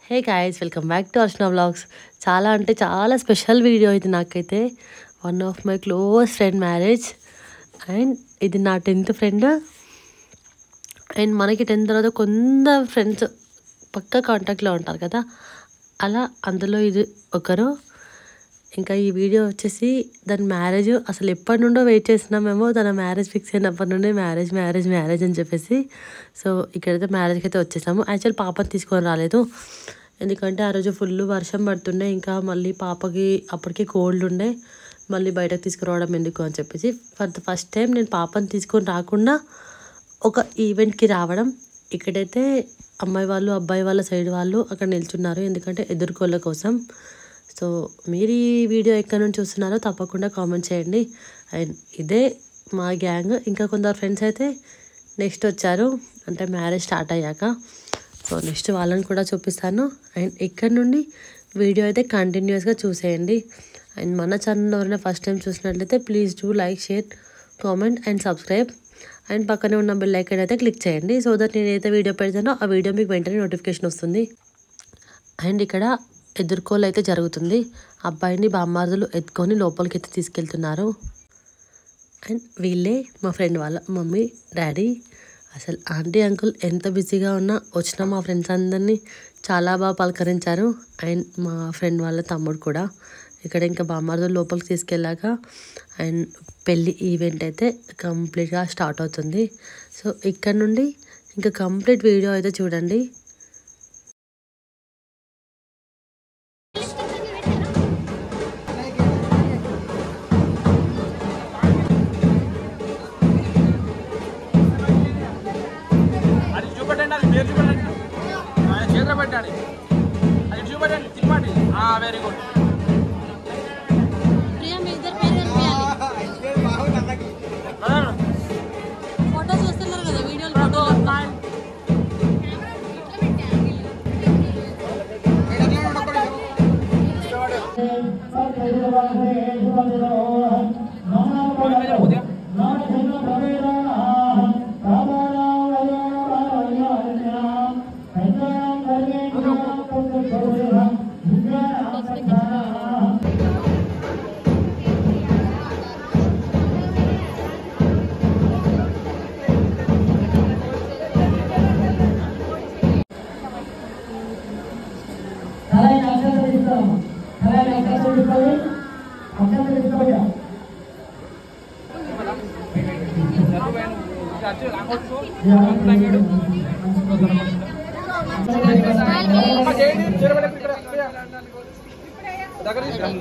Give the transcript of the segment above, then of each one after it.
Hey guys, welcome back to Archana vlogs. చాలా అంటే చాలా స్పెషల్ వీడియో ఇది. నాకైతే one of my close friend marriage. And ఇది నా 10th ఫ్రెండ్. అండ్ మనకి 10th తర్వాత కొందరు ఫ్రెండ్స్ పక్కా కాంటాక్ట్లో ఉంటారు కదా, అలా అందులో ఇది ఒకరు. ఇంకా ఈ వీడియో వచ్చేసి దాని మ్యారేజ్. అసలు ఎప్పటి నుండో వెయిట్ చేస్తున్నామేమో, తన మ్యారేజ్ ఫిక్స్ అయినప్పటి నుండి మ్యారేజ్ మ్యారేజ్ మ్యారేజ్ అని చెప్పేసి. సో ఇక్కడైతే మ్యారేజ్కి అయితే వచ్చేసాము. యాక్చువల్ పాపని తీసుకొని రాలేదు, ఎందుకంటే ఆ రోజు ఫుల్ వర్షం పడుతుండే. ఇంకా మళ్ళీ పాపకి అప్పటికే కోల్డ్ ఉండే, మళ్ళీ బయటకు తీసుకురావడం ఎందుకు అని చెప్పేసి ఫర్ ద ఫస్ట్ టైం నేను పాపని తీసుకొని రాకుండా ఒక ఈవెంట్కి రావడం. ఇక్కడైతే అమ్మాయి వాళ్ళు అబ్బాయి వాళ్ళ సైడ్ వాళ్ళు అక్కడ నిల్చున్నారు, ఎందుకంటే ఎదుర్కోళ్ళ కోసం. సో మీరు ఈ వీడియో ఎక్కడి నుంచి చూస్తున్నారో తప్పకుండా కామెంట్ చేయండి. అండ్ ఇదే మా గ్యాంగ్. ఇంకా కొందరు ఫ్రెండ్స్ అయితే నెక్స్ట్ వచ్చారు, అంటే మ్యారేజ్ స్టార్ట్ అయ్యాక. సో నెక్స్ట్ వాళ్ళని కూడా చూపిస్తాను. అండ్ ఇక్కడ నుండి వీడియో అయితే కంటిన్యూస్గా చూసేయండి. అండ్ మన ఛానల్ ఎవరైనా ఫస్ట్ టైం చూసినట్లయితే please do like, share, comment and subscribe. And పక్కనే ఉన్న బెల్ ఐకాన్ అయితే క్లిక్ చేయండి, సో దట్ నేనైతే వీడియో పెడతానో ఆ వీడియో మీకు వెంటనే నోటిఫికేషన్ వస్తుంది. అండ్ ఇక్కడ ఎదుర్కోలు అయితే జరుగుతుంది. అబ్బాయిని బామ్మార్దులు ఎత్తుకొని లోపలికి అయితే తీసుకెళ్తున్నారు. అండ్ వీళ్ళే మా ఫ్రెండ్ వాళ్ళ మమ్మీ డాడీ. అసలు ఆంటీ అంకుల్ ఎంత బిజీగా ఉన్నా వచ్చిన మా ఫ్రెండ్స్ అందరినీ చాలా బాగా పలకరించారు. అండ్ మా ఫ్రెండ్ వాళ్ళ తమ్ముడు కూడా. ఇక్కడ ఇంకా బామ్మార్దులు లోపలికి తీసుకెళ్ళాక అండ్ పెళ్ళి ఈవెంట్ అయితే కంప్లీట్గా స్టార్ట్ అవుతుంది. సో ఇక్కడ నుండి ఇంకా కంప్లీట్ వీడియో అయితే చూడండి. Very good. ఫోటోస్ వస్తున్నారు కదా, వీడియోలు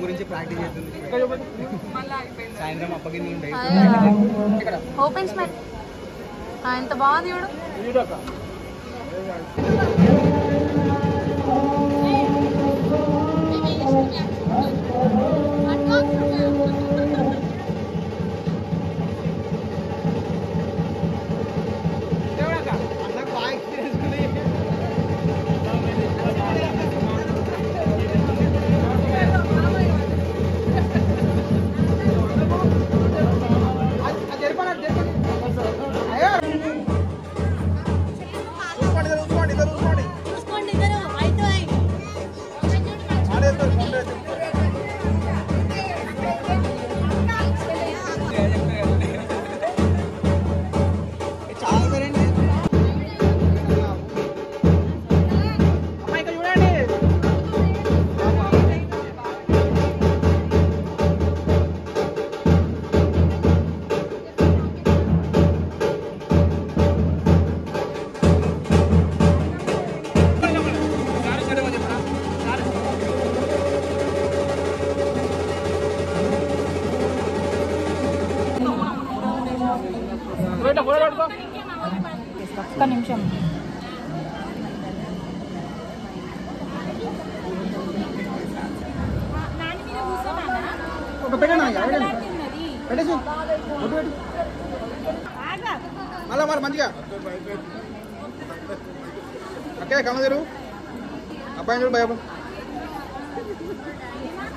గురించి ప్రాక్టీస్ చేస్తుంది. సాయంత్రం అప్పగింది ఉంటాయి. ఓపెన్ స్మైల్ ఎంత బాగుంది చూడు. ఒక్క నిమిషం. మళ్ళా మరి మంచిగా అక్కడ కమదేరు అబ్బాయి చూడు భయ.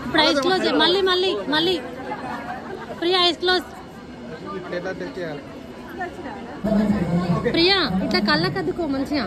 ఇప్పుడు ఐస్ క్లోజ్. మళ్ళీ మళ్ళీ మళ్ళీ ఫ్రీ ఐస్ క్లోజ్. ప్రియా ఇట్లా కళ్ళకద్దుకో మంచిగా.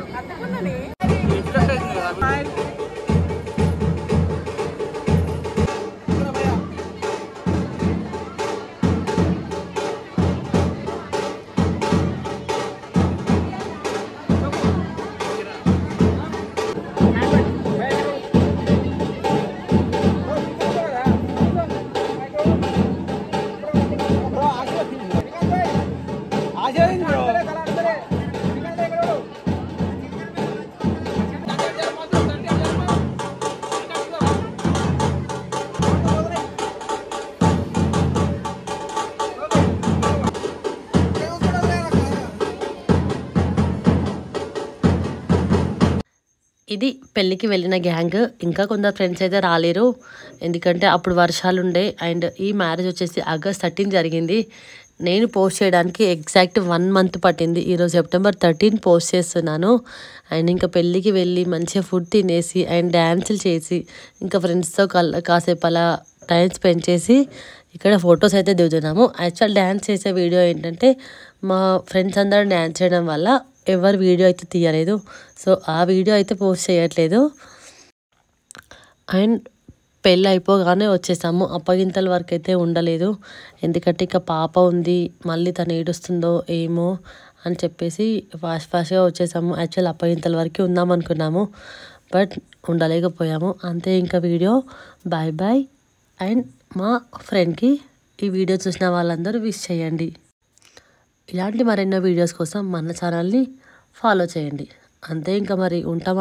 ఇది పెళ్ళికి వెళ్ళిన గ్యాంగ్. ఇంకా కొందరు ఫ్రెండ్స్ అయితే రాలేరు, ఎందుకంటే అప్పుడు వర్షాలు ఉండే. అండ్ ఈ మ్యారేజ్ వచ్చేసి August 13 జరిగింది. నేను పోస్ట్ చేయడానికి ఎగ్జాక్ట్ 1 month పట్టింది. ఈరోజు September 13 పోస్ట్ చేస్తున్నాను. అండ్ ఇంకా పెళ్ళికి వెళ్ళి మంచిగా ఫుడ్ తినేసి అండ్ డ్యాన్సులు చేసి ఇంకా ఫ్రెండ్స్తో కాసేపు అలా టైం స్పెండ్ చేసి ఇక్కడ ఫొటోస్ అయితే దిగుతున్నాము. యాక్చువల్ డ్యాన్స్ చేసే వీడియో ఏంటంటే మా ఫ్రెండ్స్ అందరూ డ్యాన్స్ చేయడం వల్ల ఎవరు వీడియో అయితే తీయలేదు, సో ఆ వీడియో అయితే పోస్ట్ చేయట్లేదు. అండ్ పెళ్ళి అయిపోగానే వచ్చేసాము. అప్పగింతల వరకు అయితే ఉండలేదు, ఎందుకంటే ఇక పాప ఉంది, మళ్ళీ తను ఏడుస్తుందో ఏమో అని చెప్పేసి ఫాస్ట్గా వచ్చేసాము. యాక్చువల్ అప్పగింతల వరకు ఉందాం అనుకున్నాము, బట్ ఉండలేకపోయాము. అంతే ఇంకా వీడియో. Bye bye. అండ్ మా ఫ్రెండ్కి ఈ వీడియో చూసిన వాళ్ళందరూ విష్ చేయండి. ఇలాంటి మరెన్నో వీడియోస్ కోసం మన ఛానల్ని ఫాలో చేయండి. అంతే ఇంకా మరి ఉంటాం.